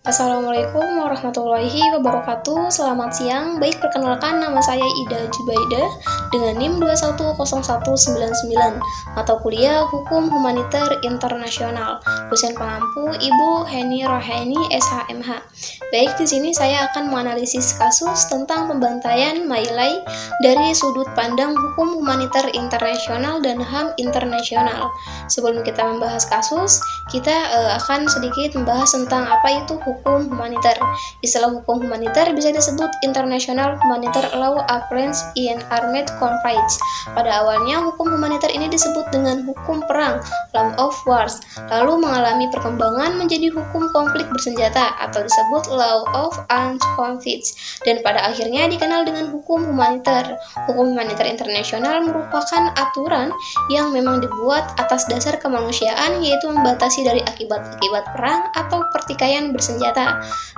Assalamualaikum warahmatullahi wabarakatuh. Selamat siang. Baik, perkenalkan nama saya Ida Jubaida dengan NIM 210199, mata kuliah Hukum Humaniter Internasional. Dosen pengampu Ibu Heni Roheni SHMH. Baik, di sini saya akan menganalisis kasus tentang pembantaian Mailai dari sudut pandang Hukum Humaniter Internasional dan HAM Internasional. Sebelum kita membahas kasus, kita akan sedikit membahas tentang apa itu hukum humaniter. Istilah hukum humaniter bisa disebut International Humanitarian Law Applies in Armed Conflicts. Pada awalnya, hukum humaniter ini disebut dengan hukum perang, Law of Wars, lalu mengalami perkembangan menjadi hukum konflik bersenjata atau disebut Law of Armed Conflicts, dan pada akhirnya dikenal dengan hukum humaniter. Hukum humaniter internasional merupakan aturan yang memang dibuat atas dasar kemanusiaan, yaitu membatasi dari akibat-akibat perang atau pertikaian bersenjata.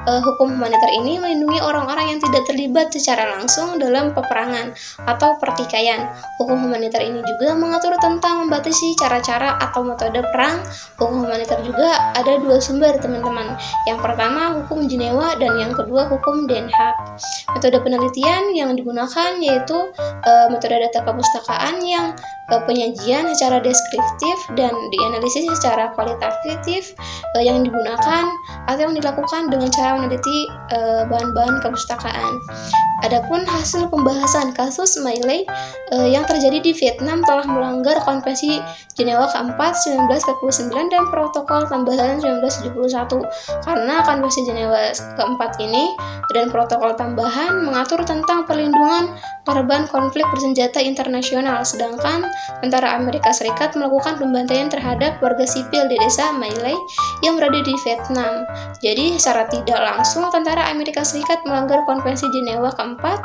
Hukum humaniter ini melindungi orang-orang yang tidak terlibat secara langsung dalam peperangan atau pertikaian. Hukum humaniter ini juga mengatur tentang membatasi cara-cara atau metode perang. Hukum humaniter juga ada dua sumber, teman-teman. Yang pertama hukum Jenewa dan yang kedua hukum Den Haag. Metode penelitian yang digunakan yaitu metode data kepustakaan yang penyajian secara deskriptif dan dianalisis secara kualitatif yang digunakan atau yang dilakukan dengan cara meneliti bahan-bahan kepustakaan. Adapun hasil pembahasan kasus Mailai yang terjadi di Vietnam telah melanggar Konvensi Jenewa keempat 1949 dan Protokol Tambahan 1971. Karena Konvensi Jenewa keempat ini dan Protokol Tambahan mengatur tentang perlindungan korban konflik bersenjata internasional, sedangkan tentara Amerika Serikat melakukan pembantaian terhadap warga sipil di desa Mailai yang berada di Vietnam. Jadi secara tidak langsung tentara Amerika Serikat melanggar Konvensi Jenewa keempat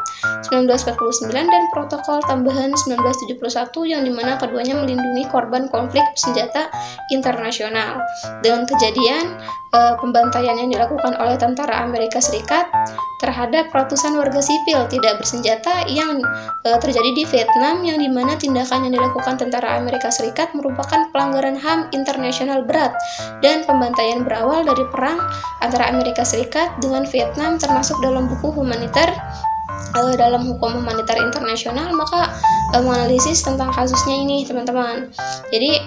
1949 dan Protokol Tambahan 1971 yang dimana keduanya melindungi korban konflik bersenjata internasional. Dengan kejadian pembantaian yang dilakukan oleh tentara Amerika Serikat terhadap ratusan warga sipil tidak bersenjata yang terjadi di Vietnam, yang dimana tindakan yang dilakukan tentara Amerika Serikat merupakan pelanggaran HAM internasional berat, dan pembantaian berawal dari perang antara Amerika Serikat dengan Vietnam termasuk dalam buku humaniter dalam hukum humaniter internasional. Maka menganalisis tentang kasusnya ini, teman-teman. Jadi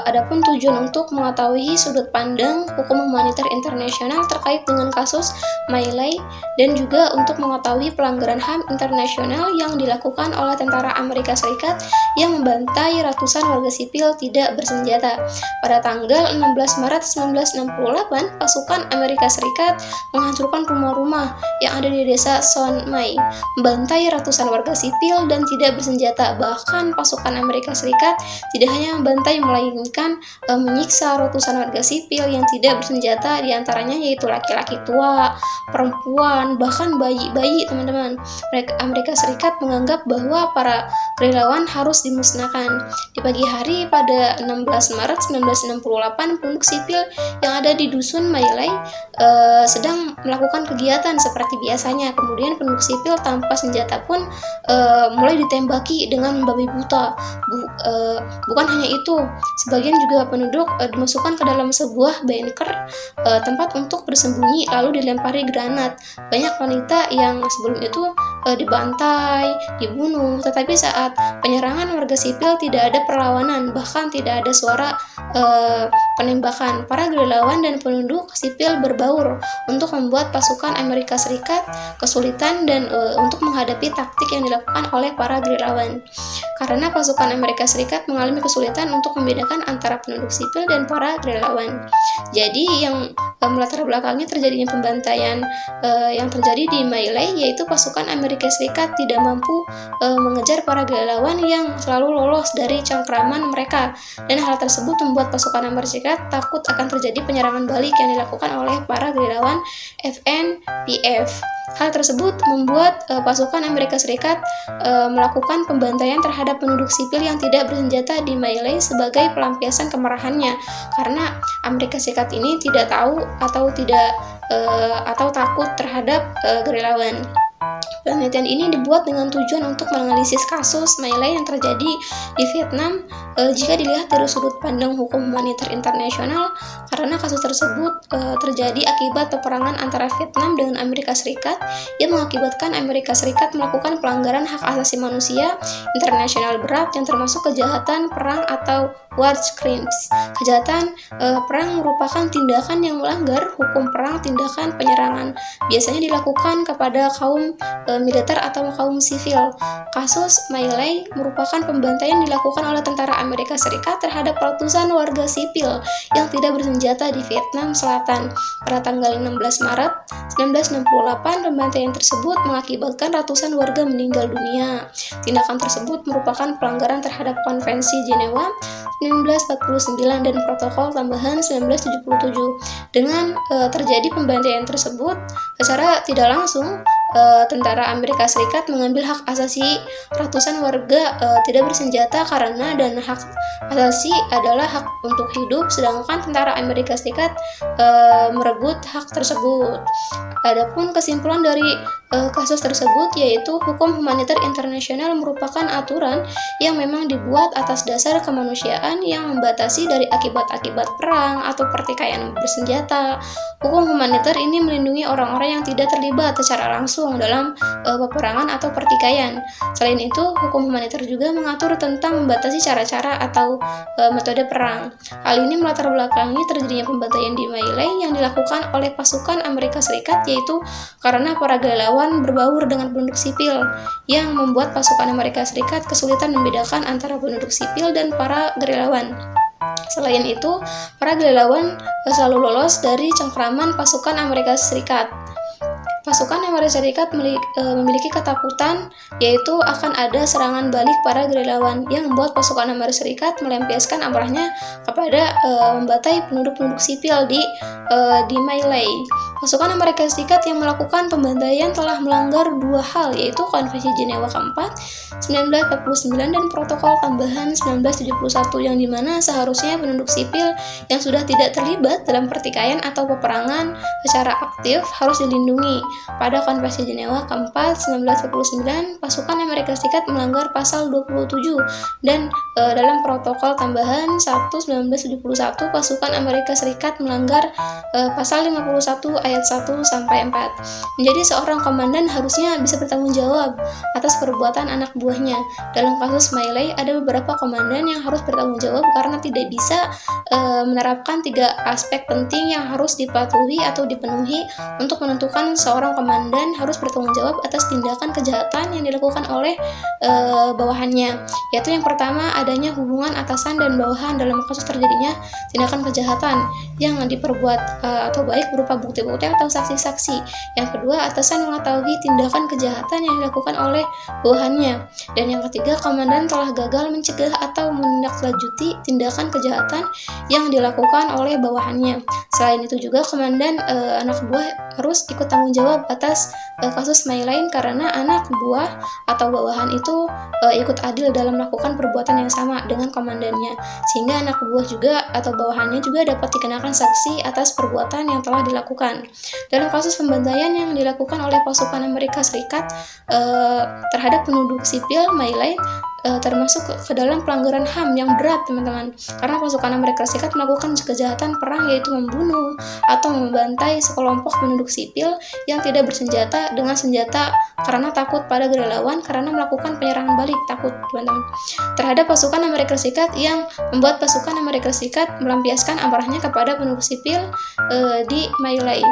adapun tujuan untuk mengetahui sudut pandang hukum humaniter internasional terkait dengan kasus Mailai dan juga untuk mengetahui pelanggaran HAM internasional yang dilakukan oleh tentara Amerika Serikat yang membantai ratusan warga sipil tidak bersenjata. Pada tanggal 16 Maret 1968, pasukan Amerika Serikat menghancurkan rumah-rumah yang ada di desa Son Mai, membantai ratusan warga sipil dan tidak bersenjata. Bahkan pasukan Amerika Serikat tidak hanya membantai melainkan menyiksa ratusan warga sipil yang tidak bersenjata, diantaranya yaitu laki-laki tua, perempuan, bahkan bayi-bayi, teman-teman. Amerika Serikat menganggap bahwa para relawan harus dimusnahkan. Di pagi hari pada 16 Maret 1968, penduduk sipil yang ada di dusun Mailai sedang melakukan kegiatan seperti biasanya. Kemudian penduduk sipil tanpa senjata pun mulai ditembaki dengan membabi buta. Bukan hanya itu, sebagian juga penduduk dimasukkan ke dalam sebuah bunker tempat untuk bersembunyi lalu dilempari granat. Banyak wanita yang sebelum itu dibantai, dibunuh, tetapi saat penyerangan warga sipil tidak ada perlawanan, bahkan tidak ada suara penembakan. Para gerilyawan dan penduduk sipil berbaur untuk membuat pasukan Amerika Serikat kesulitan dan untuk menghadapi taktik yang dilakukan oleh para gerilyawan. Karena pasukan Amerika Serikat mengalami kesulitan untuk membedakan antara penduduk sipil dan para gerilyawan. Jadi yang melatar belakangnya terjadinya pembantaian yang terjadi di Mailai, yaitu pasukan Amerika Serikat tidak mampu mengejar para gerilyawan yang selalu lolos dari cengkraman mereka, dan hal tersebut membuat pasukan Amerika Serikat takut akan terjadi penyerangan balik yang dilakukan oleh para gerilyawan FNPF. Hal tersebut membuat pasukan Amerika Serikat melakukan pembantaian terhadap penduduk sipil yang tidak bersenjata di Mailai sebagai pelampiasan kemarahannya, karena Amerika Serikat ini tidak tahu atau takut terhadap gerilyawan. Penelitian ini dibuat dengan tujuan untuk menganalisis kasus My Lai yang terjadi di Vietnam jika dilihat dari sudut pandang hukum humaniter internasional, karena kasus tersebut terjadi akibat peperangan antara Vietnam dengan Amerika Serikat yang mengakibatkan Amerika Serikat melakukan pelanggaran hak asasi manusia internasional berat yang termasuk kejahatan perang atau war crimes. Kejahatan perang merupakan tindakan yang melanggar hukum perang, tindakan penyerangan biasanya dilakukan kepada kaum militer atau kaum sivil. Kasus My Lai merupakan pembantaian dilakukan oleh tentara Amerika Serikat terhadap ratusan warga sipil yang tidak bersenjata di Vietnam Selatan. Pada tanggal 16 Maret 1968, pembantaian tersebut mengakibatkan ratusan warga meninggal dunia. Tindakan tersebut merupakan pelanggaran terhadap Konvensi Jenewa 1949 dan Protokol Tambahan 1977. Dengan terjadi pembantaian tersebut, secara tidak langsung tentara Amerika Serikat mengambil hak asasi ratusan warga tidak bersenjata karena dan hak asasi adalah hak untuk hidup, sedangkan tentara Amerika Serikat merebut hak tersebut. Adapun kesimpulan dari kasus tersebut yaitu hukum humaniter internasional merupakan aturan yang memang dibuat atas dasar kemanusiaan yang membatasi dari akibat-akibat perang atau pertikaian bersenjata. Hukum humaniter ini melindungi orang-orang yang tidak terlibat secara langsung dalam peperangan atau pertikaian. Selain itu, hukum humaniter juga mengatur tentang membatasi cara-cara atau metode perang. Hal ini melatar belakangi terjadinya pembantaian di My Lai yang dilakukan oleh pasukan Amerika Serikat, yaitu karena para relawan berbaur dengan penduduk sipil yang membuat pasukan Amerika Serikat kesulitan membedakan antara penduduk sipil dan para gerilyawan. Selain itu, para gerilyawan selalu lolos dari cengkraman pasukan Amerika Serikat. Pasukan Amerika Serikat memiliki ketakutan yaitu akan ada serangan balik para gerilyawan yang membuat pasukan Amerika Serikat melampiaskan amarahnya kepada membantai penduduk-penduduk sipil di My Lai. Pasukan Amerika Serikat yang melakukan pembantaian telah melanggar dua hal, yaitu Konvensi Jenewa keempat 1949 dan Protokol Tambahan 1971, yang dimana seharusnya penduduk sipil yang sudah tidak terlibat dalam pertikaian atau peperangan secara aktif harus dilindungi. Pada Konvensi Jenewa keempat 1949, pasukan Amerika Serikat melanggar pasal 27 dan dalam Protokol Tambahan 1 1971 pasukan Amerika Serikat melanggar pasal 51 ayat 1 sampai 4. Menjadi seorang komandan harusnya bisa bertanggung jawab atas perbuatan anak buahnya. Dalam kasus My Lai ada beberapa komandan yang harus bertanggung jawab karena tidak bisa menerapkan tiga aspek penting yang harus dipatuhi atau dipenuhi untuk menentukan seorang komandan harus bertanggung jawab atas tindakan kejahatan yang dilakukan oleh bawahannya, yaitu yang pertama adanya hubungan atasan dan bawahan dalam kasus terjadinya tindakan kejahatan yang diperbuat atau baik berupa bukti-bukti atau saksi-saksi. Yang kedua, atasan mengetahui tindakan kejahatan yang dilakukan oleh bawahannya. Dan yang ketiga, komandan telah gagal mencegah atau menindaklanjuti tindakan kejahatan yang dilakukan oleh bawahannya. Selain itu juga komandan anak buah harus ikut tanggung jawab atas kasus My Lai karena anak buah atau bawahan itu ikut adil dalam melakukan perbuatan yang sama dengan komandannya, sehingga anak buah juga atau bawahannya juga dapat dikenakan saksi atas perbuatan yang telah dilakukan. Dalam kasus pembantaian yang dilakukan oleh pasukan Amerika Serikat terhadap penduduk sipil My Lai termasuk ke dalam pelanggaran HAM yang berat, teman-teman, karena pasukan Amerika Serikat melakukan kejahatan perang yaitu membunuh atau membantai sekelompok penduduk sipil yang tidak bersenjata dengan senjata karena takut pada gerilyawan karena melakukan penyerangan balik, takut, teman-teman, terhadap pasukan Amerika Serikat yang membuat pasukan Amerika Serikat melampiaskan amarahnya kepada penduduk sipil di My Lai.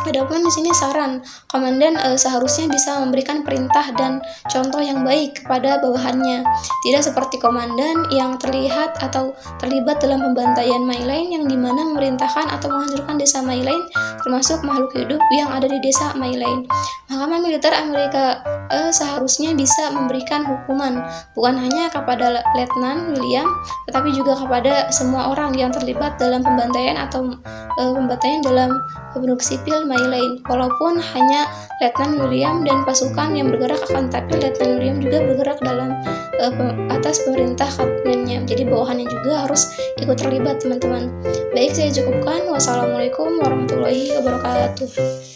Adapun di sini saran, komandan seharusnya bisa memberikan perintah dan contoh yang baik kepada bawahannya. Tidak seperti komandan yang terlihat atau terlibat dalam pembantaian My Lai yang dimana memerintahkan atau menghancurkan desa My Lai termasuk makhluk hidup yang ada di desa My Lai. Mahkamah Militer Amerika seharusnya bisa memberikan hukuman bukan hanya kepada Letnan William, tetapi juga kepada semua orang yang terlibat dalam pembantaian atau pembantaian dalam penduduk sipil My Lai. Walaupun hanya Letnan William dan pasukan yang bergerak, akan tapi Letnan William juga bergerak dalam atas pemerintah kabinetnya. Jadi bawahannya juga harus ikut terlibat, teman-teman. Baik, saya cukupkan. Wassalamualaikum warahmatullahi wabarakatuh.